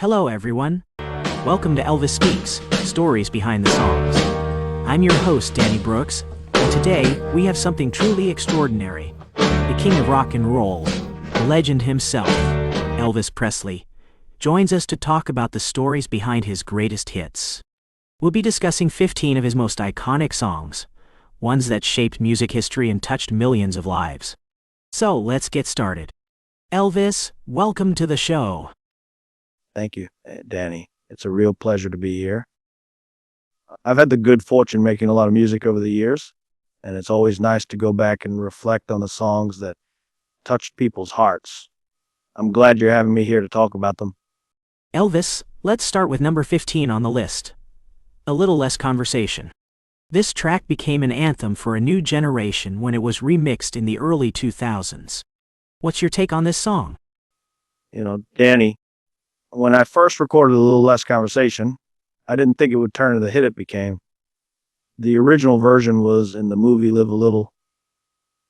Hello everyone. Welcome to Elvis Speaks, Stories Behind the Songs. I'm your host, Danny Brooks, and today we have something truly extraordinary. The king of rock and roll, the legend himself, Elvis Presley, joins us to talk about the stories behind his greatest hits. We'll be discussing 15 of his most iconic songs, ones that shaped music history and touched millions of lives. So let's get started. Elvis, welcome to the show. Thank you, Danny. It's a real pleasure to be here. I've had the good fortune making a lot of music over the years, and it's always nice to go back and reflect on the songs that touched people's hearts. I'm glad you're having me here to talk about them. Elvis, let's start with number 15 on the list. A Little Less Conversation. This track became an anthem for a new generation when it was remixed in the early 2000s. What's your take on this song? Danny, when I first recorded A Little Less Conversation, I didn't think it would turn into the hit it became. The original version was in the movie Live a Little,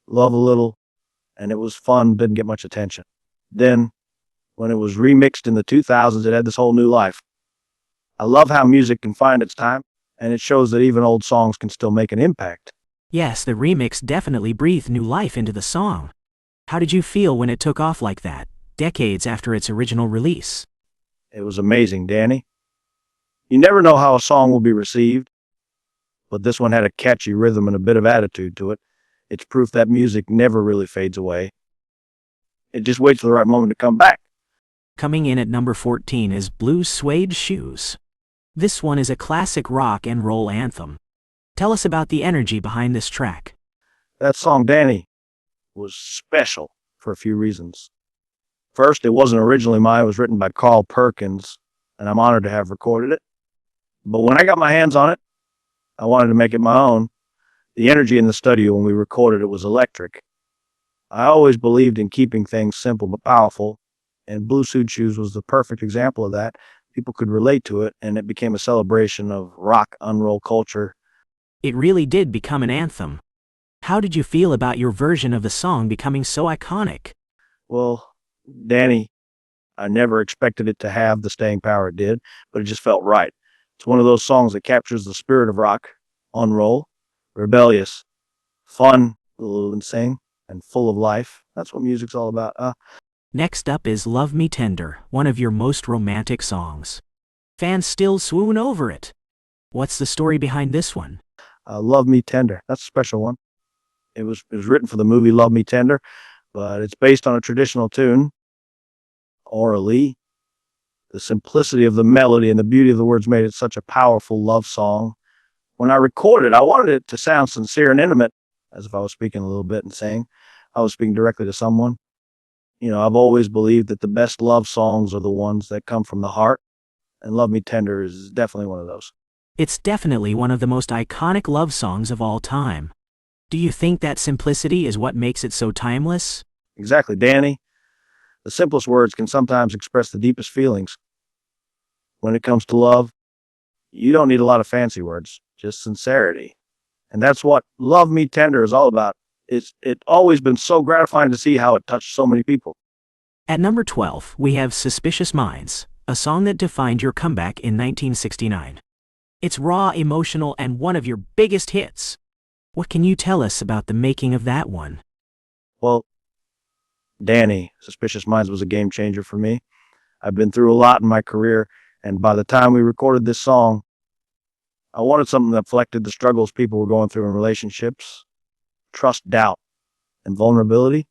Love a Little, and it was fun, didn't get much attention. Then, when it was remixed in the 2000s, it had this whole new life. I love how music can find its time, and it shows that even old songs can still make an impact. Yes, the remix definitely breathed new life into the song. How did you feel when it took off like that, decades after its original release? It was amazing, Danny. You never know how a song will be received, but this one had a catchy rhythm and a bit of attitude to it. It's proof that music never really fades away. It just waits for the right moment to come back. Coming in at number 14 is Blue Suede Shoes. This one is a classic rock and roll anthem. Tell us about the energy behind this track. That song, Danny, was special for a few reasons. First, it wasn't originally mine. It was written by Carl Perkins, and I'm honored to have recorded it. But when I got my hands on it, I wanted to make it my own. The energy in the studio when we recorded it was electric. I always believed in keeping things simple but powerful, and Blue Suede Shoes was the perfect example of that. People could relate to it, and it became a celebration of rock unroll culture. It really did become an anthem. How did you feel about your version of the song becoming so iconic? Well, Danny, I never expected it to have the staying power it did, but it just felt right. It's one of those songs that captures the spirit of rock, on roll, rebellious, fun, a little insane, and full of life. That's what music's all about. Next up is Love Me Tender, one of your most romantic songs. Fans still swoon over it. What's the story behind this one? Love Me Tender. That's a special one. It was written for the movie Love Me Tender, but it's based on a traditional tune, orally. The simplicity of the melody and the beauty of the words made it such a powerful love song. When I recorded it, I wanted it to sound sincere and intimate, as if I was speaking a little bit and saying I was speaking directly to someone. I've always believed that the best love songs are the ones that come from the heart, and Love Me Tender is definitely one of those. It's definitely one of the most iconic love songs of all time. Do you think that simplicity is what makes it so timeless? Exactly, Danny. The simplest words can sometimes express the deepest feelings. When it comes to love, you don't need a lot of fancy words, just sincerity. And that's what Love Me Tender is all about. It's always been so gratifying to see how it touched so many people. At number 12, we have Suspicious Minds, a song that defined your comeback in 1969. It's raw, emotional, and one of your biggest hits. What can you tell us about the making of that one? Well, Danny, Suspicious Minds was a game changer for me. I've been through a lot in my career, and by the time we recorded this song, I wanted something that reflected the struggles people were going through in relationships, trust, doubt, and vulnerability.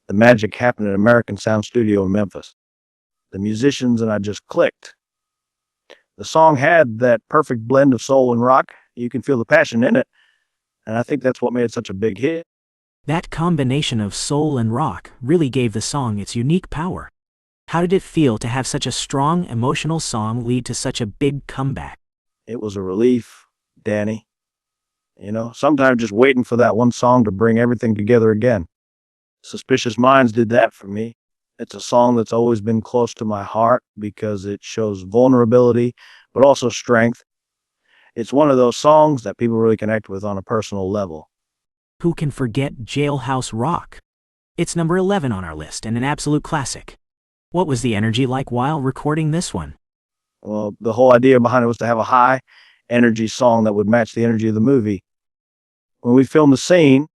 The magic happened at American Sound Studio in Memphis. The musicians and I just clicked. The song had that perfect blend of soul and rock. You can feel the passion in it, and I think that's what made it such a big hit. That combination of soul and rock really gave the song its unique power. How did it feel to have such a strong, emotional song lead to such a big comeback? It was a relief, Danny. Sometimes just waiting for that one song to bring everything together again. Suspicious Minds did that for me. It's a song that's always been close to my heart because it shows vulnerability, but also strength. It's one of those songs that people really connect with on a personal level. Who can forget Jailhouse Rock? It's number 11 on our list and an absolute classic. What was the energy like while recording this one? Well, the whole idea behind it was to have a high energy song that would match the energy of the movie. When we filmed the scene,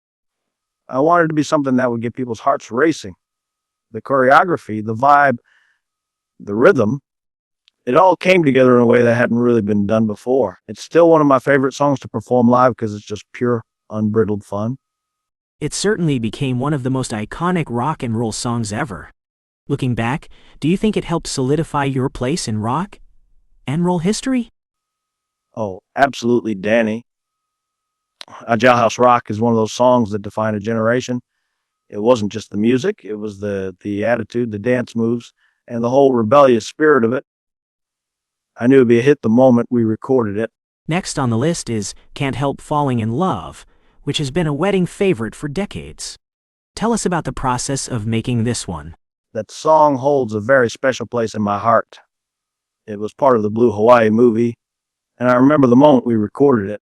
I wanted it to be something that would get people's hearts racing. The choreography, the vibe, the rhythm, it all came together in a way that hadn't really been done before. It's still one of my favorite songs to perform live because it's just pure, unbridled fun. It certainly became one of the most iconic rock and roll songs ever. Looking back, do you think it helped solidify your place in rock and roll history? Oh, absolutely, Danny. A Jailhouse Rock is one of those songs that define a generation. It wasn't just the music, it was the attitude, the dance moves, and the whole rebellious spirit of it. I knew it'd be a hit the moment we recorded it. Next on the list is Can't Help Falling in Love, which has been a wedding favorite for decades. Tell us about the process of making this one. That song holds a very special place in my heart. It was part of the Blue Hawaii movie, and I remember the moment we recorded it.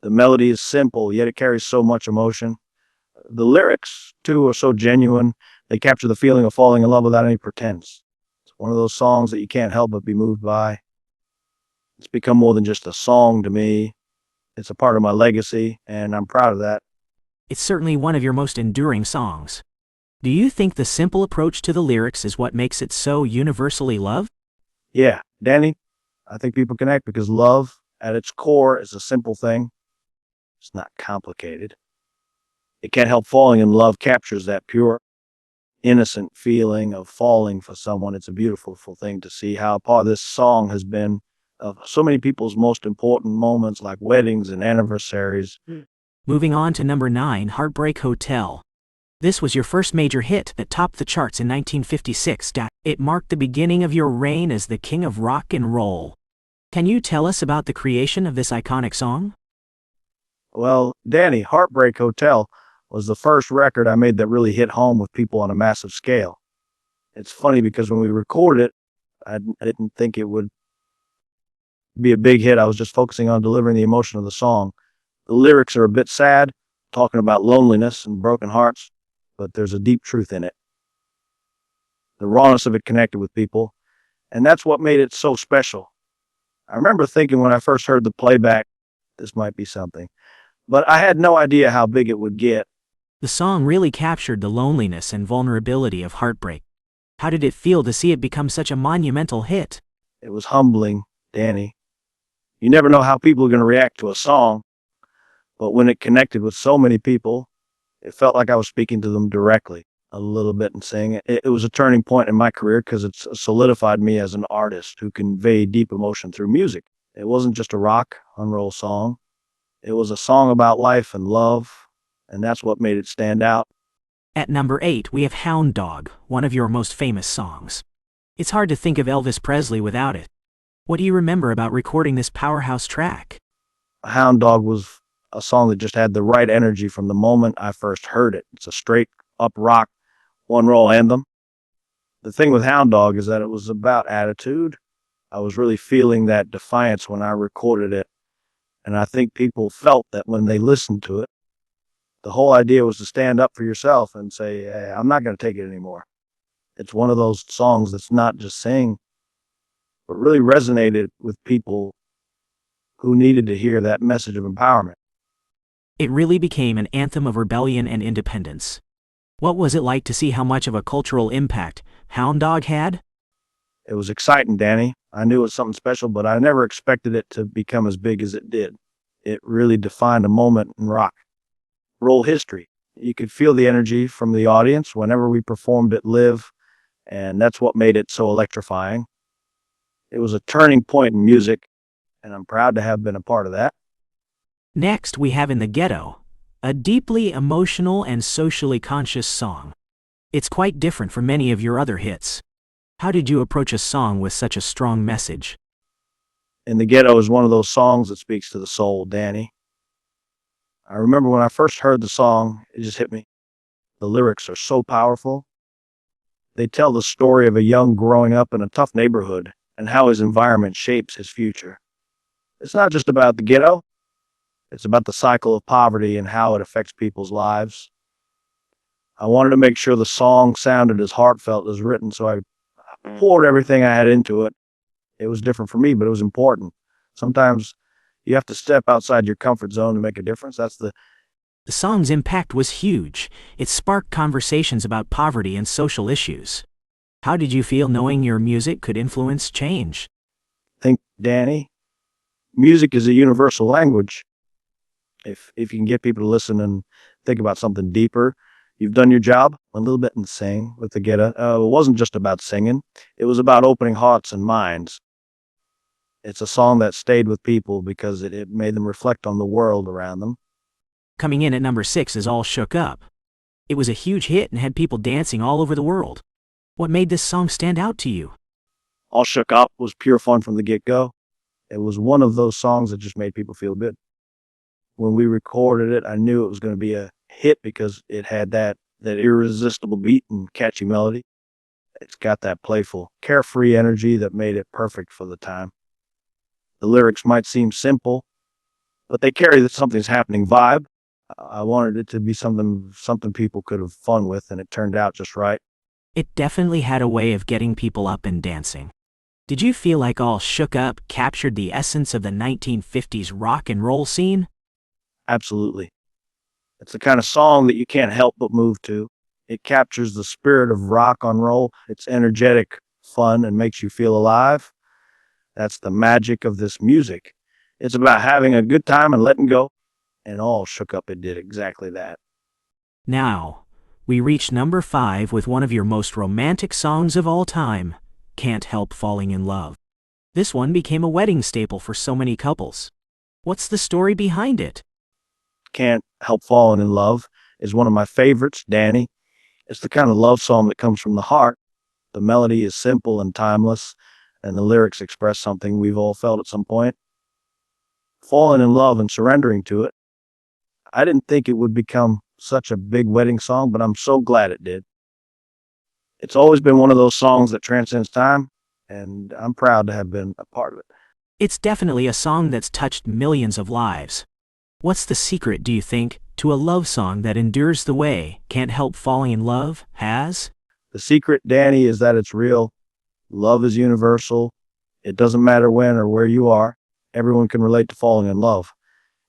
The melody is simple, yet it carries so much emotion. The lyrics, too, are so genuine. They capture the feeling of falling in love without any pretense. It's one of those songs that you can't help but be moved by. It's become more than just a song to me. It's a part of my legacy, and I'm proud of that. It's certainly one of your most enduring songs. Do you think the simple approach to the lyrics is what makes it so universally loved? Yeah, Danny, I think people connect because love, at its core, is a simple thing. It's not complicated. It Can't Help Falling in Love captures that pure, innocent feeling of falling for someone. It's a beautiful thing to see how a part of this song has been of so many people's most important moments like weddings and anniversaries. Moving on to number 9, Heartbreak Hotel. This was your first major hit that topped the charts in 1956. It marked the beginning of your reign as the king of rock and roll. Can you tell us about the creation of this iconic song? Well, Danny, Heartbreak Hotel was the first record I made that really hit home with people on a massive scale. It's funny because when we recorded it, I didn't think it would be a big hit. I was just focusing on delivering the emotion of the song. The lyrics are a bit sad, talking about loneliness and broken hearts, but there's a deep truth in it. The rawness of it connected with people, and that's what made it so special. I remember thinking when I first heard the playback, this might be something, but I had no idea how big it would get. The song really captured the loneliness and vulnerability of heartbreak. How did it feel to see it become such a monumental hit? It was humbling, Danny. You never know how people are going to react to a song, but when it connected with so many people, it felt like I was speaking to them directly a little bit and saying it. It was a turning point in my career because it solidified me as an artist who conveyed deep emotion through music. It wasn't just a rock and roll song. It was a song about life and love, and that's what made it stand out. At number 8, we have Hound Dog, one of your most famous songs. It's hard to think of Elvis Presley without it. What do you remember about recording this powerhouse track? Hound Dog was a song that just had the right energy from the moment I first heard it. It's a straight up rock, one roll anthem. The thing with Hound Dog is that it was about attitude. I was really feeling that defiance when I recorded it. And I think people felt that when they listened to it. The whole idea was to stand up for yourself and say, hey, I'm not going to take it anymore. It's one of those songs that's not just saying, but really resonated with people who needed to hear that message of empowerment. It really became an anthem of rebellion and independence. What was it like to see how much of a cultural impact Hound Dog had? It was exciting, Danny. I knew it was something special, but I never expected it to become as big as it did. It really defined a moment in rock roll history. You could feel the energy from the audience whenever we performed it live, and that's what made it so electrifying. It was a turning point in music, and I'm proud to have been a part of that. Next, we have In the Ghetto, a deeply emotional and socially conscious song. It's quite different from many of your other hits. How did you approach a song with such a strong message? In the Ghetto is one of those songs that speaks to the soul, Danny. I remember when I first heard the song, it just hit me. The lyrics are so powerful. They tell the story of a young growing up in a tough neighborhood and how his environment shapes his future. It's not just about the ghetto. It's about the cycle of poverty and how it affects people's lives. I wanted to make sure the song sounded as heartfelt as written, so I poured everything I had into it. It was different for me, but it was important. Sometimes you have to step outside your comfort zone to make a difference. The song's impact was huge. It sparked conversations about poverty and social issues. How did you feel knowing your music could influence change? Think, Danny, music is a universal language. If you can get people to listen and think about something deeper, you've done your job. A little bit in Sing with the Geta. It wasn't just about singing. It was about opening hearts and minds. It's a song that stayed with people because it made them reflect on the world around them. Coming in at number 6 is All Shook Up. It was a huge hit and had people dancing all over the world. What made this song stand out to you? All Shook Up was pure fun from the get-go. It was one of those songs that just made people feel good. When we recorded it, I knew it was going to be a hit because it had that irresistible beat and catchy melody. It's got that playful, carefree energy that made it perfect for the time. The lyrics might seem simple, but they carry the something's happening vibe. I wanted it to be something people could have fun with, and it turned out just right. It definitely had a way of getting people up and dancing. Did you feel like All Shook Up captured the essence of the 1950s rock and roll scene? Absolutely. It's the kind of song that you can't help but move to. It captures the spirit of rock and roll. It's energetic, fun, and makes you feel alive. That's the magic of this music. It's about having a good time and letting go. And All Shook Up, it did exactly that. Now, we reach number 5 with one of your most romantic songs of all time, Can't Help Falling in Love. This one became a wedding staple for so many couples. What's the story behind it? Can't Help Falling in Love is one of my favorites, Danny. It's the kind of love song that comes from the heart. The melody is simple and timeless, and the lyrics express something we've all felt at some point. Falling in love and surrendering to it. I didn't think it would become such a big wedding song, but I'm so glad it did. It's always been one of those songs that transcends time, and I'm proud to have been a part of it. It's definitely a song that's touched millions of lives. What's the secret, do you think, to a love song that endures the way Can't Help Falling in Love has? The secret, Danny, is that it's real. Love is universal. It doesn't matter when or where you are. Everyone can relate to falling in love.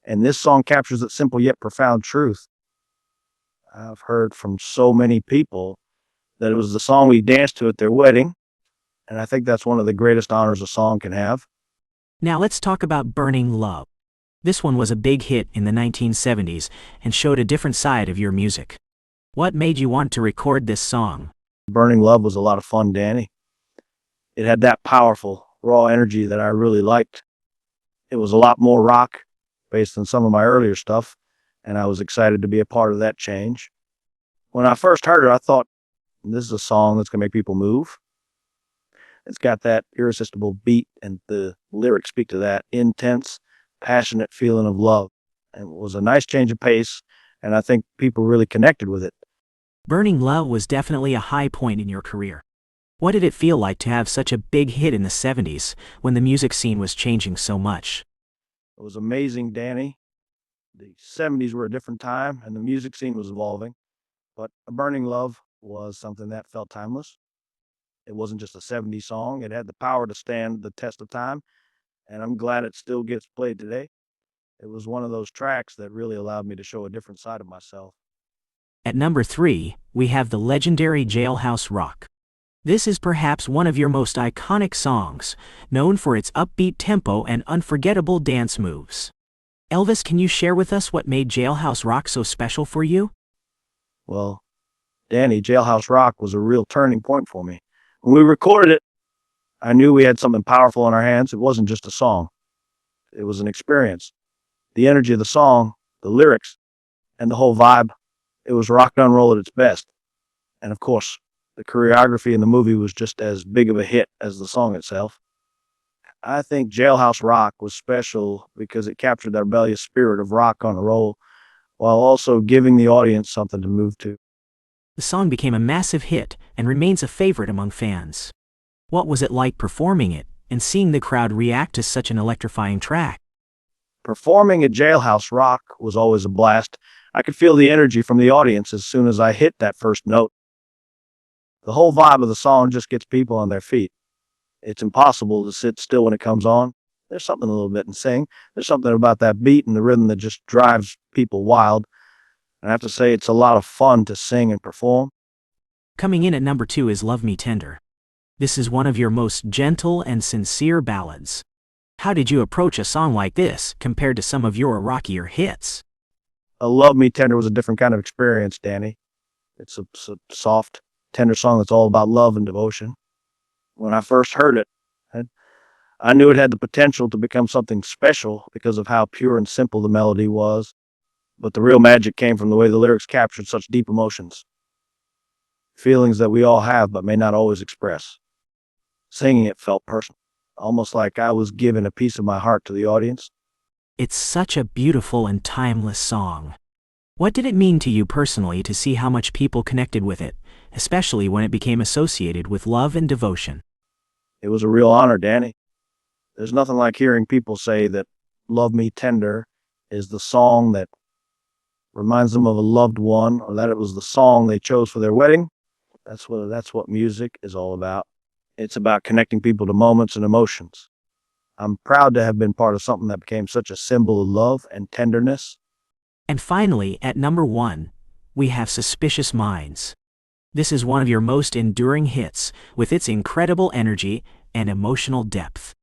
And this song captures that simple yet profound truth. I've heard from so many people that it was the song we danced to at their wedding, and I think that's one of the greatest honors a song can have. Now let's talk about Burning Love. This one was a big hit in the 1970s and showed a different side of your music. What made you want to record this song? Burning Love was a lot of fun, Danny. It had that powerful, raw energy that I really liked. It was a lot more rock based on some of my earlier stuff, and I was excited to be a part of that change. When I first heard it, I thought, this is a song that's going to make people move. It's got that irresistible beat, and the lyrics speak to that intense, passionate feeling of love. And it was a nice change of pace, and I think people really connected with it. Burning Love was definitely a high point in your career. What did it feel like to have such a big hit in the 70s when the music scene was changing so much? It was amazing, Danny. The 70s were a different time, and the music scene was evolving. But A Burning Love was something that felt timeless. It wasn't just a 70s song. It had the power to stand the test of time, and I'm glad it still gets played today. It was one of those tracks that really allowed me to show a different side of myself. At number 3, we have the legendary Jailhouse Rock. This is perhaps one of your most iconic songs, known for its upbeat tempo and unforgettable dance moves. Elvis, can you share with us what made Jailhouse Rock so special for you? Well, Danny, Jailhouse Rock was a real turning point for me. When we recorded it, I knew we had something powerful in our hands. It wasn't just a song. It was an experience. The energy of the song, the lyrics, and the whole vibe, it was rock and roll at its best. And of course, the choreography in the movie was just as big of a hit as the song itself. I think Jailhouse Rock was special because it captured the rebellious spirit of rock on a roll while also giving the audience something to move to. The song became a massive hit and remains a favorite among fans. What was it like performing it and seeing the crowd react to such an electrifying track? Performing at Jailhouse Rock was always a blast. I could feel the energy from the audience as soon as I hit that first note. The whole vibe of the song just gets people on their feet. It's impossible to sit still when it comes on. There's something a little bit in sing. There's something about that beat and the rhythm that just drives people wild. And I have to say, it's a lot of fun to sing and perform. Coming in at number 2 is Love Me Tender. This is one of your most gentle and sincere ballads. How did you approach a song like this compared to some of your rockier hits? Love Me Tender was a different kind of experience, Danny. It's a soft, tender song that's all about love and devotion. When I first heard it, I knew it had the potential to become something special because of how pure and simple the melody was. But the real magic came from the way the lyrics captured such deep emotions. Feelings that we all have but may not always express. Singing it felt personal, almost like I was giving a piece of my heart to the audience. It's such a beautiful and timeless song. What did it mean to you personally to see how much people connected with it, especially when it became associated with love and devotion? It was a real honor, Danny. There's nothing like hearing people say that Love Me Tender is the song that reminds them of a loved one, or that it was the song they chose for their wedding. That's what music is all about. It's about connecting people to moments and emotions. I'm proud to have been part of something that became such a symbol of love and tenderness. And finally, at number 1, we have Suspicious Minds. This is one of your most enduring hits, with its incredible energy and emotional depth.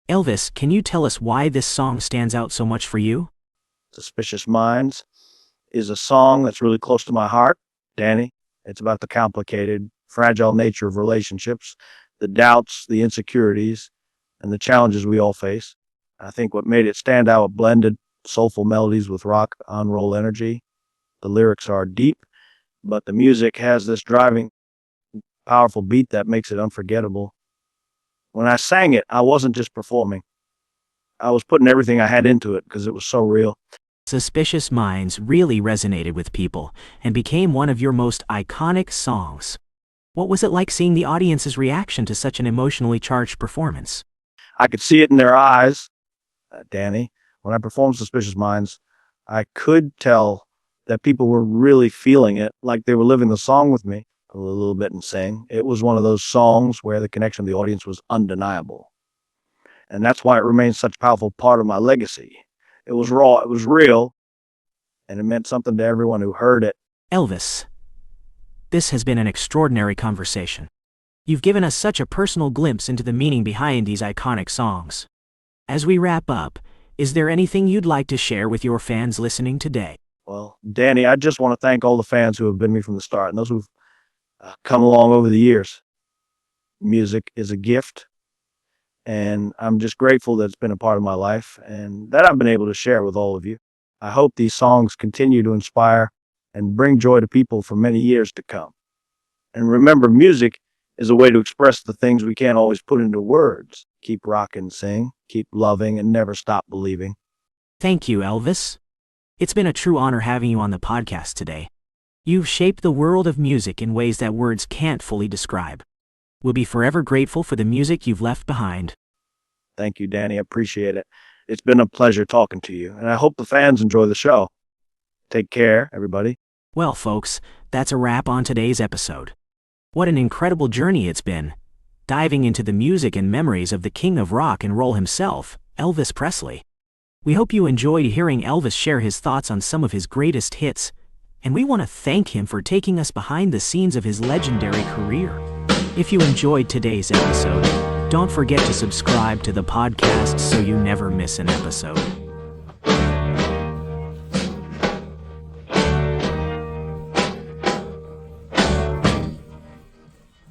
Elvis, can you tell us why this song stands out so much for you? Suspicious Minds is a song that's really close to my heart, Danny. It's about the complicated, fragile nature of relationships, the doubts, the insecurities, and the challenges we all face. I think what made it stand out, it blended soulful melodies with rock on roll energy. The lyrics are deep, but the music has this driving, powerful beat that makes it unforgettable. When I sang it, I wasn't just performing. I was putting everything I had into it because it was so real. Suspicious Minds really resonated with people and became one of your most iconic songs. What was it like seeing the audience's reaction to such an emotionally charged performance? I could see it in their eyes, Danny. When I performed Suspicious Minds, I could tell that people were really feeling it, like they were living the song with me a little bit and sing. It was one of those songs where the connection of the audience was undeniable. And that's why it remains such a powerful part of my legacy. It was raw, it was real, and it meant something to everyone who heard it. Elvis, this has been an extraordinary conversation. You've given us such a personal glimpse into the meaning behind these iconic songs. As we wrap up, is there anything you'd like to share with your fans listening today? Well, Danny, I just want to thank all the fans who have been with me from the start and those who've come along over the years. Music is a gift, and I'm just grateful that it's been a part of my life and that I've been able to share with all of you. I hope these songs continue to inspire and bring joy to people for many years to come. And remember, music is a way to express the things we can't always put into words. Keep rocking, sing, keep loving, and never stop believing. Thank you, Elvis. It's been a true honor having you on the podcast today. You've shaped the world of music in ways that words can't fully describe. We'll be forever grateful for the music you've left behind. Thank you, Danny. I appreciate it. It's been a pleasure talking to you, and I hope the fans enjoy the show. Take care, everybody. Well, folks, that's a wrap on today's episode. What an incredible journey it's been, diving into the music and memories of the king of rock and roll himself, Elvis Presley. We hope you enjoyed hearing Elvis share his thoughts on some of his greatest hits, and we want to thank him for taking us behind the scenes of his legendary career. If you enjoyed today's episode, don't forget to subscribe to the podcast so you never miss an episode.